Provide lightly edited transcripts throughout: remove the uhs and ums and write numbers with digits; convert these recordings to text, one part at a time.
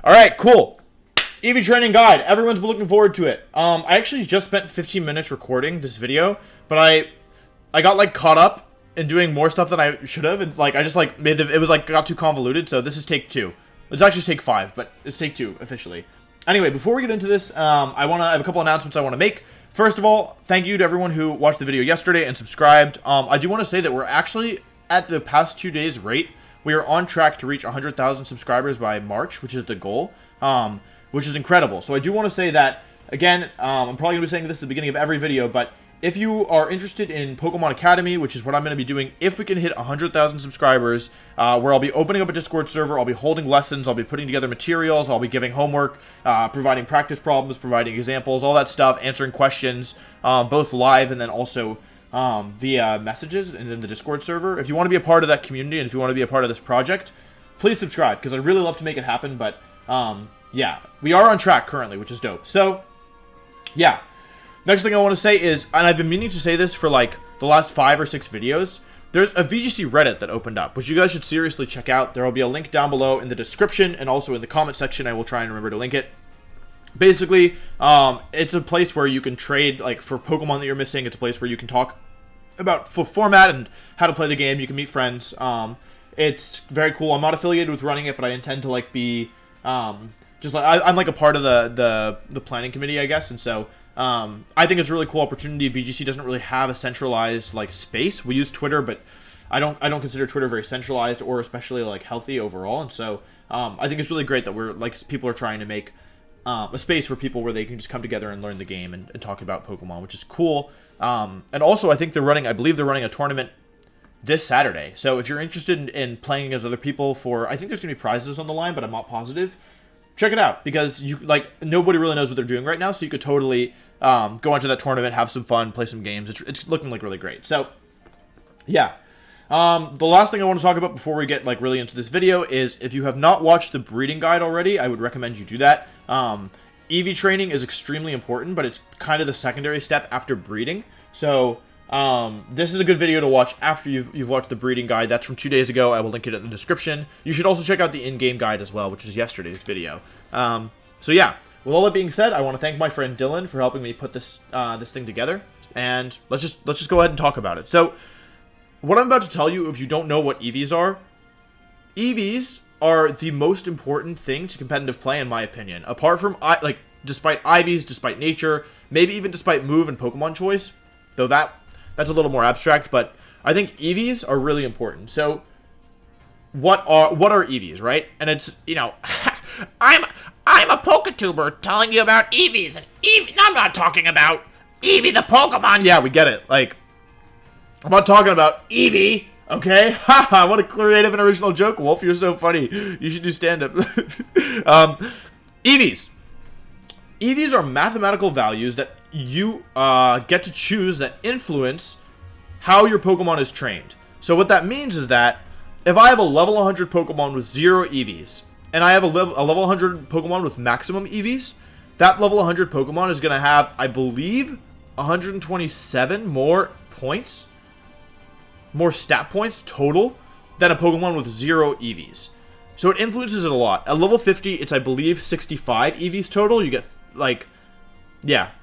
All right, cool. Eevee training guide. Everyone's been looking forward to it. I actually just spent 15 minutes recording this video, but I got like caught up in doing more stuff than I should have, and like I just like made it was like got too convoluted. So this is take 2. It's actually take 5, but it's take 2 officially. Anyway, before we get into this, I have a couple announcements I want to make. First of all, thank you to everyone who watched the video yesterday and subscribed. I do want to say that we're actually at the past 2 days rate. We are on track to reach 100,000 subscribers by March, which is the goal, which is incredible. So I do want to say that, again, I'm probably going to be saying this at the beginning of every video, but if you are interested in Pokemon Academy, which is what I'm going to be doing if we can hit 100,000 subscribers, where I'll be opening up a Discord server, I'll be holding lessons, I'll be putting together materials, I'll be giving homework, providing practice problems, providing examples, all that stuff, answering questions, both live and then also via messages and in the Discord server. If you want to be a part of that community and if you want to be a part of this project, please subscribe, because I'd really love to make it happen, but yeah, we are on track currently, which is dope. So, yeah. Next thing I want to say is, and I've been meaning to say this for like the last 5 or 6 videos, there's a VGC Reddit that opened up, which you guys should seriously check out. There will be a link down below in the description and also in the comment section. I will try and remember to link it. Basically, it's a place where you can trade, like, for Pokemon that you're missing. It's a place where you can talk about format and how to play the game. You can meet friends. It's very cool. I'm not affiliated with running it, but I intend to, like, be, just like, I'm like a part of the planning committee, I guess, and so I think it's a really cool opportunity. VGC doesn't really have a centralized like space. We use Twitter, but I don't consider Twitter very centralized or especially like healthy overall. And so I think it's really great that we're like people are trying to make a space for people where they can just come together and learn the game and talk about Pokemon, which is cool. And also I think I believe they're running a tournament this Saturday. So if you're interested in playing against other people I think there's gonna be prizes on the line, but I'm not positive. Check it out, because nobody really knows what they're doing right now, so you could totally go into that tournament, have some fun, play some games. It's looking like really great. So, yeah. The last thing I want to talk about before we get like really into this video is if you have not watched the breeding guide already, I would recommend you do that. Eevee training is extremely important, but it's kind of the secondary step after breeding. So, this is a good video to watch after you've watched the breeding guide. That's from 2 days ago. I will link it in the description. You should also check out the in-game guide as well, which is yesterday's video. So yeah, with all that being said, I want to thank my friend Dylan for helping me put this thing together, and let's just go ahead and talk about it. So, what I'm about to tell you, if you don't know what EVs are the most important thing to competitive play, in my opinion. Apart from despite IVs, despite nature, maybe even despite move and Pokemon choice, though that's a little more abstract, but I think EVs are really important. So, what are EVs, right? And it's, I'm a Poketuber telling you about EVs, and I'm not talking about Eevee the Pokemon. Yeah, we get it. Like, I'm not talking about Eevee, okay? Haha, what a creative and original joke, Wolf. You're so funny. You should do stand-up. EVs. EVs are mathematical values that you get to choose that influence how your Pokemon is trained. So what that means is that if I have a level 100 Pokemon with 0 EVs, and I have a level 100 Pokemon with maximum EVs, that level 100 Pokemon is going to have, I believe, 127 more points, more stat points total, than a Pokemon with 0 EVs. So it influences it a lot. At level 50, it's, I believe, 65 EVs total. You get, I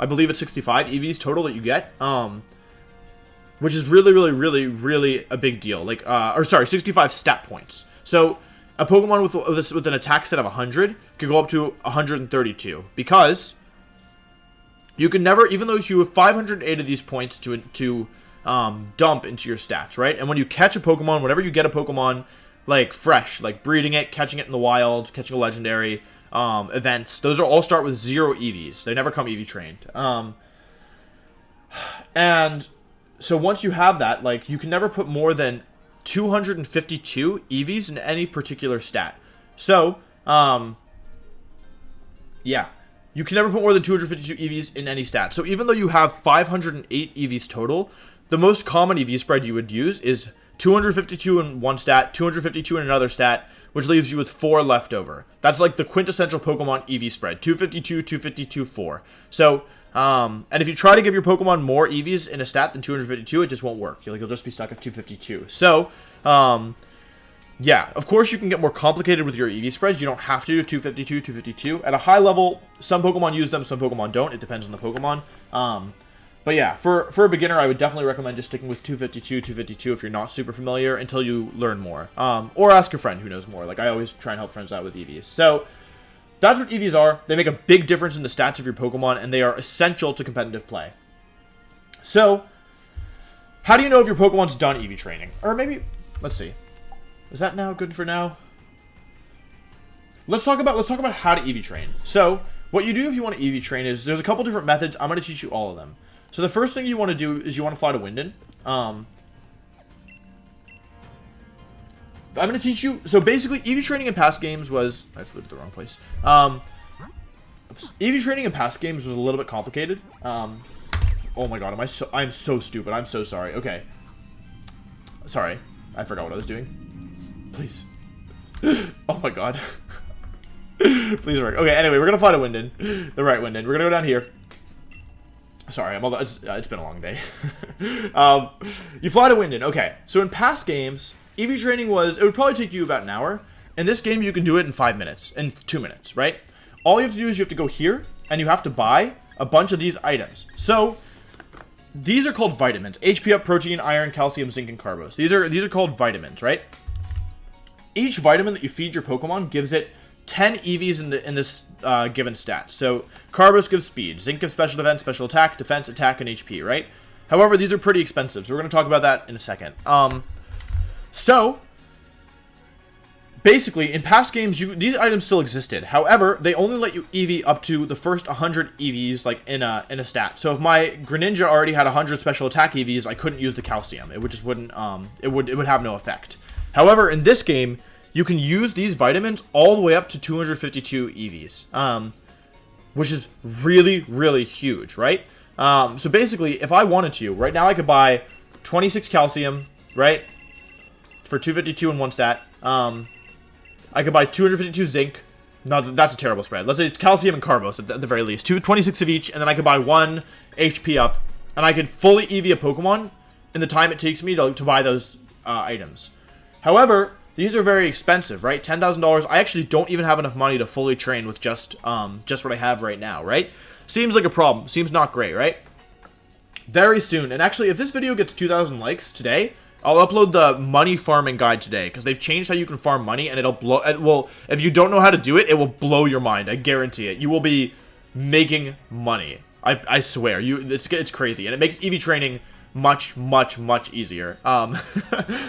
believe it's 65 EVs total that you get, which is really, really, really, really a big deal. 65 stat points. So a Pokemon with an attack set of 100 could go up to 132, because you can never, even though you have 508 of these points to dump into your stats, right? And when you catch a Pokemon, whenever you get a Pokemon, like fresh, like breeding it, catching it in the wild, catching a legendary, events, those all start with 0 EVs. They never come EV trained. And so once you have that, like, you can never put more than 252 EVs in any particular stat. So, yeah, you can never put more than 252 EVs in any stat. So even though you have 508 EVs total, the most common EV spread you would use is 252 in one stat, 252 in another stat, which leaves you with 4 left over. That's like the quintessential Pokemon EV spread. 252, 252, 4. So, and if you try to give your Pokemon more EVs in a stat than 252, it just won't work. You'll just be stuck at 252. So, Yeah, of course you can get more complicated with your EV spreads. You don't have to do 252, 252. At a high level, some Pokemon use them, some Pokemon don't. It depends on the Pokemon. But yeah, for a beginner, I would definitely recommend just sticking with 252, 252 if you're not super familiar until you learn more. Or ask a friend who knows more. Like, I always try and help friends out with EVs. So, that's what EVs are. They make a big difference in the stats of your Pokemon, and they are essential to competitive play. So, how do you know if your Pokemon's done EV training? Or maybe, let's see. Is that now good for now? Let's talk about how to EV train. So, what you do if you want to EV train is there's a couple different methods. I'm going to teach you all of them. So the first thing you want to do is you want to fly to Wyndon. I'm going to teach you. So basically, EV training in past games was I flew to the wrong place. EV training in past games was a little bit complicated. Oh my god, I'm so stupid. I'm so sorry. Okay. Sorry, I forgot what I was doing. Please. Oh my god. Please work. Okay, anyway, we're gonna fly to Wyndon. The right Wyndon. We're gonna go down here. Sorry, it's been a long day. You fly to Wyndon. Okay, so in past games, EV training it would probably take you about an hour. In this game, you can do it in 5 minutes, in 2 minutes, right? All you have to do is you have to go here, and you have to buy a bunch of these items. So, these are called vitamins. HP up, protein, iron, calcium, zinc, and carbos. These are called vitamins, right? Each vitamin that you feed your Pokemon gives it 10 EVs in this given stat. So, Carbos gives speed, Zinc gives special defense, special attack, defense, attack, and HP, right? However, these are pretty expensive, so we're going to talk about that in a second. So, basically, in past games, these items still existed. However, they only let you EV up to the first 100 EVs, like, in a stat. So, if my Greninja already had 100 special attack EVs, I couldn't use the calcium. It wouldn't, it would have no effect. However, in this game, you can use these vitamins all the way up to 252 EVs, which is really, really huge, right? So basically, if I wanted to, right now I could buy 26 calcium, right, for 252 in one stat. I could buy 252 zinc. No, that's a terrible spread. Let's say it's calcium and carbos at the very least. 26 of each, and then I could buy 1 HP up, and I could fully EV a Pokemon in the time it takes me to buy those items. However, these are very expensive, right? $10,000. I actually don't even have enough money to fully train with just what I have right now, right? Seems like a problem. Seems not great, right? Very soon. And actually, if this video gets 2,000 likes today, I'll upload the money farming guide today, because they've changed how you can farm money, and if you don't know how to do it, it will blow your mind. I guarantee it. You will be making money. I swear. It's crazy. And it makes EV training much, much, much easier.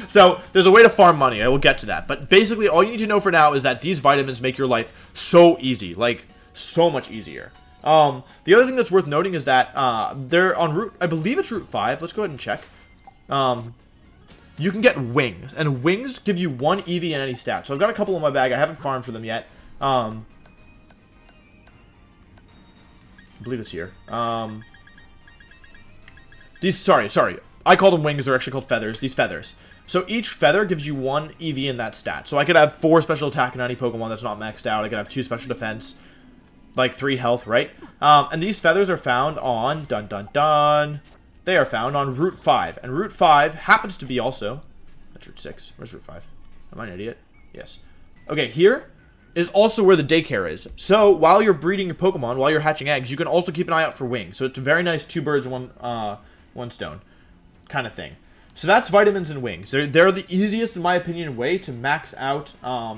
So, there's a way to farm money. I will get to that. But basically, all you need to know for now is that these vitamins make your life so easy. Like, so much easier. The other thing that's worth noting is that, they're on Route, I believe it's Route 5. Let's go ahead and check. You can get wings. And wings give you 1 EV in any stat. So, I've got a couple in my bag. I haven't farmed for them yet. I believe it's here. Sorry. I call them wings. They're actually called feathers. These feathers. So each feather gives you 1 EV in that stat. So I could have 4 special attack in any Pokemon that's not maxed out. I could have 2 special defense, like 3 health, right? And these feathers are found on, they are found on Route 5. And Route 5 happens to be also, that's Route 6. Where's Route 5? Am I an idiot? Yes. Okay, here is also where the daycare is. So while you're breeding your Pokemon, while you're hatching eggs, you can also keep an eye out for wings. So it's a very nice 2 birds, one stone kind of thing. So that's vitamins and wings. They're the easiest, in my opinion, way to max out your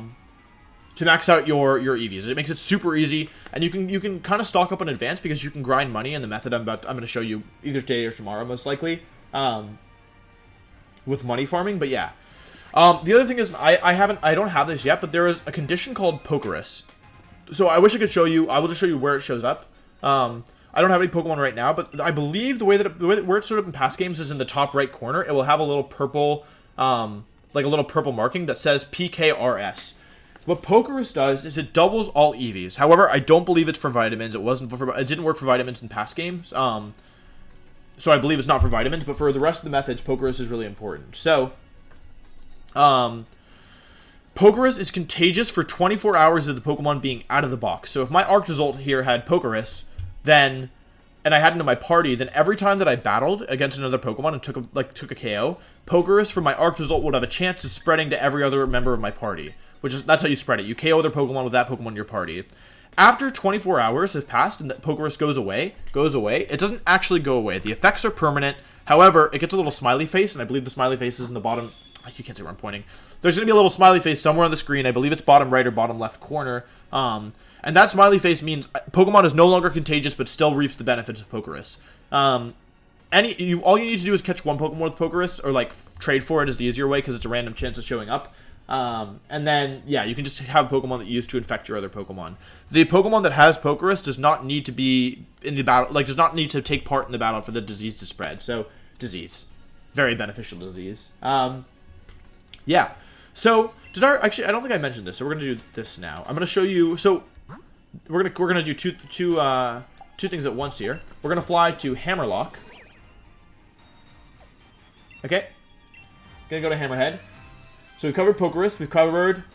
EVs. It makes it super easy, and you can kind of stock up in advance because you can grind money in the method I'm going to show you either today or tomorrow, most likely, with money farming. But yeah, the other thing is I don't have this yet, but there is a condition called Pokerus. So I wish I could show you. I will just show you where it shows up. I don't have any Pokemon right now, but I believe where it's sort of in past games is in the top right corner. It will have a little purple, like a little purple marking that says PKRS. What Pokerus does is it doubles all EVs. However, I don't believe it's for vitamins. It didn't work for vitamins in past games. So I believe it's not for vitamins, but for the rest of the methods, Pokerus is really important. So, Pokerus is contagious for 24 hours of the Pokemon being out of the box. So if my Arc Result here had Pokerus, then and I had it in my party, then every time that I battled against another Pokemon and took a KO, Pokerus from my Arc result would have a chance of spreading to every other member of my party. That's how you spread it. You KO other Pokemon with that Pokemon in your party. After 24 hours have passed and that Pokerus goes away, it doesn't actually go away. The effects are permanent. However, it gets a little smiley face, and I believe the smiley face is in the bottom. You can't see where I'm pointing. There's going to be a little smiley face somewhere on the screen. I believe it's bottom right or bottom left corner. And that smiley face means Pokemon is no longer contagious, but still reaps the benefits of Pokerus. All you need to do is catch one Pokemon with Pokerus, or like trade for it is the easier way because it's a random chance of showing up. And then, yeah, you can just have Pokemon that you use to infect your other Pokemon. The Pokemon that has Pokerus does not need to be in the battle, does not need to take part in the battle for the disease to spread. So, disease. Very beneficial disease. Yeah. So, actually, I don't think I mentioned this, so we're going to do this now. I'm going to show you, so, we're gonna do two things at once here. We're going to fly to Hammerlock. Okay. Gonna go to Hammerhead. So we've covered Pokerus,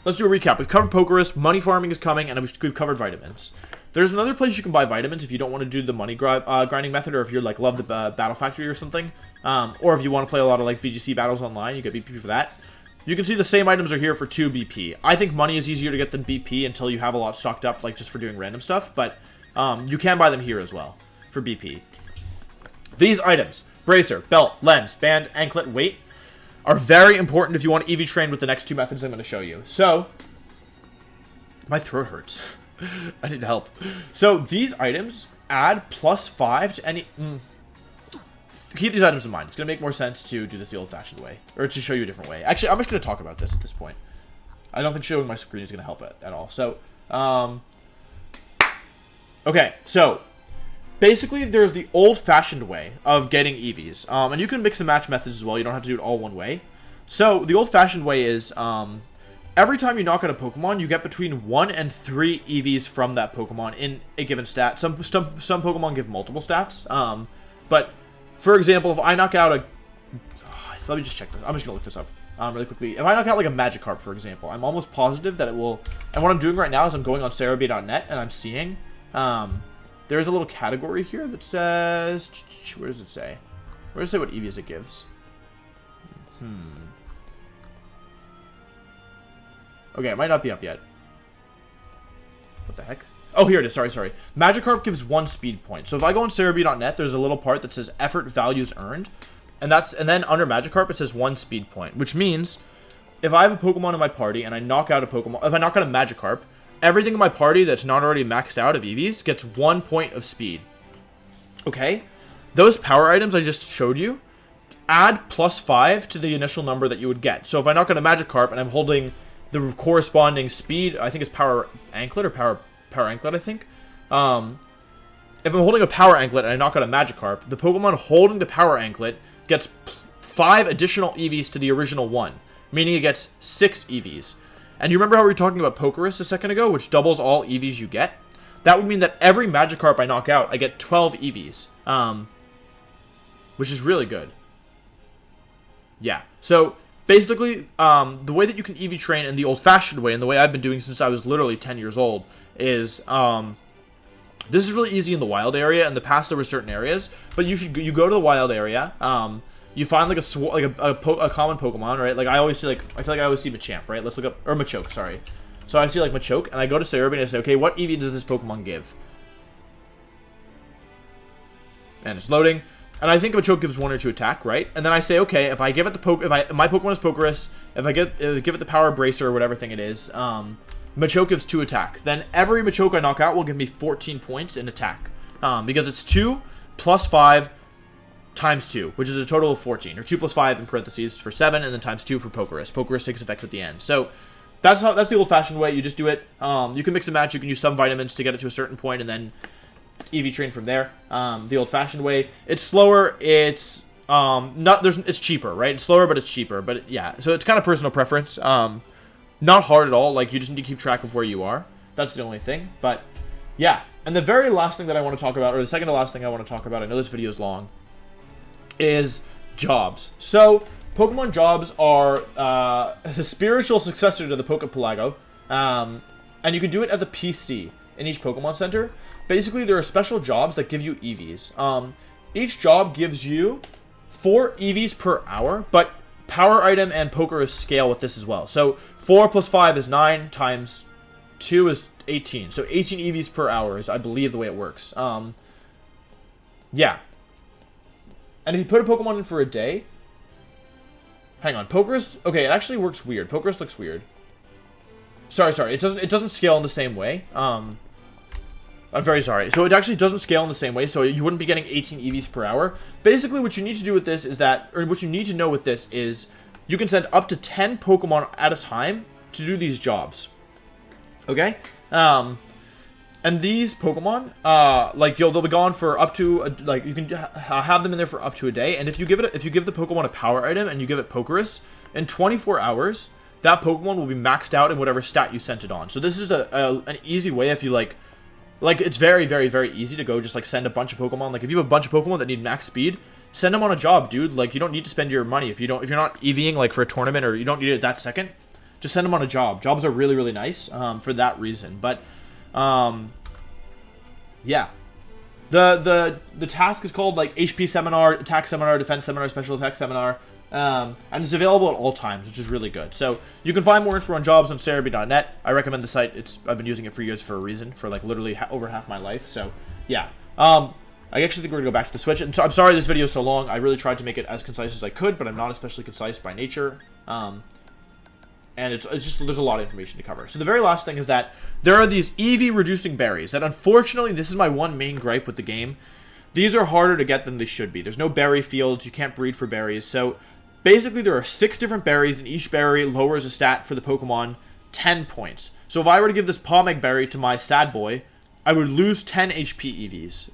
let's do a recap. We've covered Pokerus, money farming is coming, and we've covered vitamins. There's another place you can buy vitamins if you don't want to do the money grinding method, or if you're like love the Battle Factory or something. Or if you want to play a lot of like VGC battles online, you get BP for that. You can see the same items are here for 2 BP. I think money is easier to get than BP until you have a lot stocked up, like just for doing random stuff, but you can buy them here as well for BP. These items, Bracer, Belt, Lens, Band, Anklet, Weight, are very important if you want to EV train with the next 2 methods I'm going to show you. So, my throat hurts. I need help. So, these items add +5 to any... Keep these items in mind. It's going to make more sense to do this the old-fashioned way. Or to show you a different way. Actually, I'm just going to talk about this at this point. I don't think showing my screen is going to help it at all. So, okay, so... Basically, there's the old-fashioned way of getting EVs. And you can mix and match methods as well. You don't have to do it all one way. So, the old-fashioned way is, every time you knock out a Pokemon, you get between 1 and 3 EVs from that Pokemon in a given stat. Some Pokemon give multiple stats. But, for example, if I knock out a... let me just check this. I'm just going to look this up really quickly. If I knock out, like, a Magikarp, for example, I'm almost positive that it will... And what I'm doing right now is I'm going on Serebii.net, and I'm seeing... There's a little category here that says... Where does it say? Where does it say what EVs it gives? Okay, it might not be up yet. What the heck? Oh, here it is. Sorry. Magikarp gives 1 speed point. So if I go on Serebii.net, there's a little part that says effort values earned. And then under Magikarp, it says 1 speed point. Which means, if I have a Pokemon in my party and I knock out a Pokemon... If I knock out a Magikarp... Everything in my party that's not already maxed out of EVs gets 1 point of speed. Okay? Those power items I just showed you add +5 to the initial number that you would get. So if I knock out a Magikarp and I'm holding the corresponding speed, I think it's Power Anklet or Power Anklet, I think. If I'm holding a Power Anklet and I knock out a Magikarp, the Pokemon holding the Power Anklet gets 5 additional EVs to the original 1, meaning it gets 6 EVs. And you remember how we were talking about Pokerus a second ago, which doubles all EVs you get? That would mean that every Magikarp I knock out, I get 12 EVs. Which is really good. Yeah. So, basically, the way that you can EV train in the old-fashioned way, and the way I've been doing since I was literally 10 years old, is, this is really easy in the wild area. In the past, there were certain areas, but you go to the wild area, you find like a common Pokemon, right? Like I feel like I always see Machamp, right? Let's look up, or Machoke, sorry. So I see like Machoke, and I go to Serebii and I say, okay, what EV does this Pokemon give? And it's loading, and I think Machoke gives 1 or 2 attack, right? And then I say, okay, if I give it the my Pokemon is Pokerus, if I give it the Power Bracer or whatever thing it is, Machoke gives 2 attack. Then every Machoke I knock out will give me 14 points in attack, because it's 2 plus 5. Times 2, which is a total of 14, or 2 plus 5 in parentheses for 7, and then times 2 for Pokerus. Pokerus takes effect at the end. So that's the old-fashioned way. You just do it. You can mix and match. You can use some vitamins to get it to a certain point, and then EV train from there. The old-fashioned way. It's slower. It's it's cheaper, right? It's slower, but it's cheaper. But yeah, so it's kind of personal preference. Not hard at all. Like you just need to keep track of where you are. That's the only thing. But yeah, and the very last thing that I want to talk about, or the second to last thing I want to talk about, I know this video is long, is jobs. So, Pokemon jobs are the spiritual successor to the Poképelago, and you can do it at the PC. in each Pokemon Center. Basically, there are special jobs that give you EVs. Each job gives you 4 EVs per hour, but Power Item and Pokerus scale with this as well. So 4 plus 5 is 9 times 2 is 18. So 18 EVs per hour is, I believe, the way it works. Yeah. And if you put a Pokemon in for a day... Hang on. Pokerus... Okay, it actually works weird. Pokerus looks weird. Sorry. It doesn't scale in the same way. I'm very sorry. So it actually doesn't scale in the same way, so you wouldn't be getting 18 EVs per hour. Basically, what you need to do with this is that... Or what you need to know with this is... You can send up to 10 Pokemon at a time to do these jobs. Okay? And these Pokemon, like, they'll be gone for up to, you can have them in there for up to a day. And if you give the Pokemon a power item and you give it Pokerus, in 24 hours, that Pokemon will be maxed out in whatever stat you sent it on. So this is an easy way if you, like, it's very, very, very easy to go just, like, send a bunch of Pokemon. Like, if you have a bunch of Pokemon that need max speed, send them on a job, dude. Like, you don't need to spend your money. If you're not EVing, like, for a tournament or you don't need it that second, just send them on a job. Jobs are really, really nice for that reason. But... yeah. The task is called, like, HP Seminar, Attack Seminar, Defense Seminar, Special Attack Seminar, and it's available at all times, which is really good. So you can find more info on jobs on Serebii.net. I recommend the site. I've been using it for years for a reason, for, like, literally over half my life. So yeah. I actually think we're gonna go back to the Switch. And so I'm sorry this video is so long. I really tried to make it as concise as I could, but I'm not especially concise by nature. And it's just, there's a lot of information to cover. So the very last thing is that there are these EV reducing berries that, unfortunately, this is my one main gripe with the game. These are harder to get than they should be. There's no berry fields. You can't breed for berries. So basically there are 6 different berries, and each berry lowers a stat for the Pokemon 10 points. So if I were to give this Palmeg berry to my sad boy, I would lose 10 HP EVs.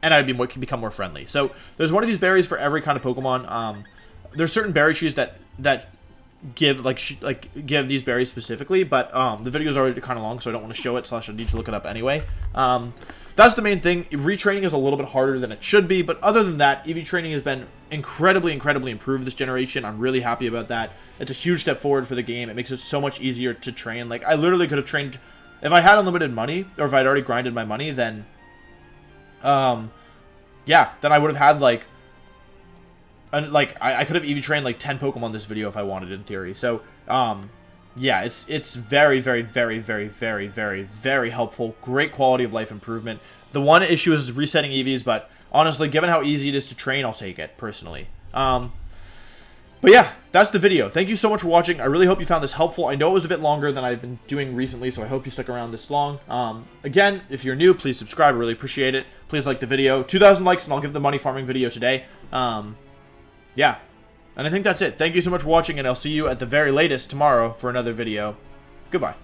And I'd become more friendly. So there's one of these berries for every kind of Pokemon. There's certain berry trees that give give these berries specifically, but the video is already kind of long, so I don't want to show it, / I need to look it up anyway. That's the main thing. Retraining is a little bit harder than it should be, but other than that, EV training has been incredibly improved this generation. I'm really happy about that. It's a huge step forward for the game. It makes it so much easier to train. Like, I literally could have trained if I had unlimited money, or if I'd already grinded my money, then yeah, then I would have had, like, and, like, I could have EV trained, like, 10 Pokemon this video if I wanted, in theory. So, yeah, it's very, very, very, very, very, very, very helpful. Great quality of life improvement. The one issue is resetting EVs, but honestly, given how easy it is to train, I'll take it, personally. But yeah, that's the video. Thank you so much for watching. I really hope you found this helpful. I know it was a bit longer than I've been doing recently, so I hope you stuck around this long. Again, if you're new, please subscribe. I really appreciate it. Please like the video. 2,000 likes, and I'll give the money farming video today. Yeah, and I think that's it. Thank you so much for watching, and I'll see you at the very latest tomorrow for another video. Goodbye.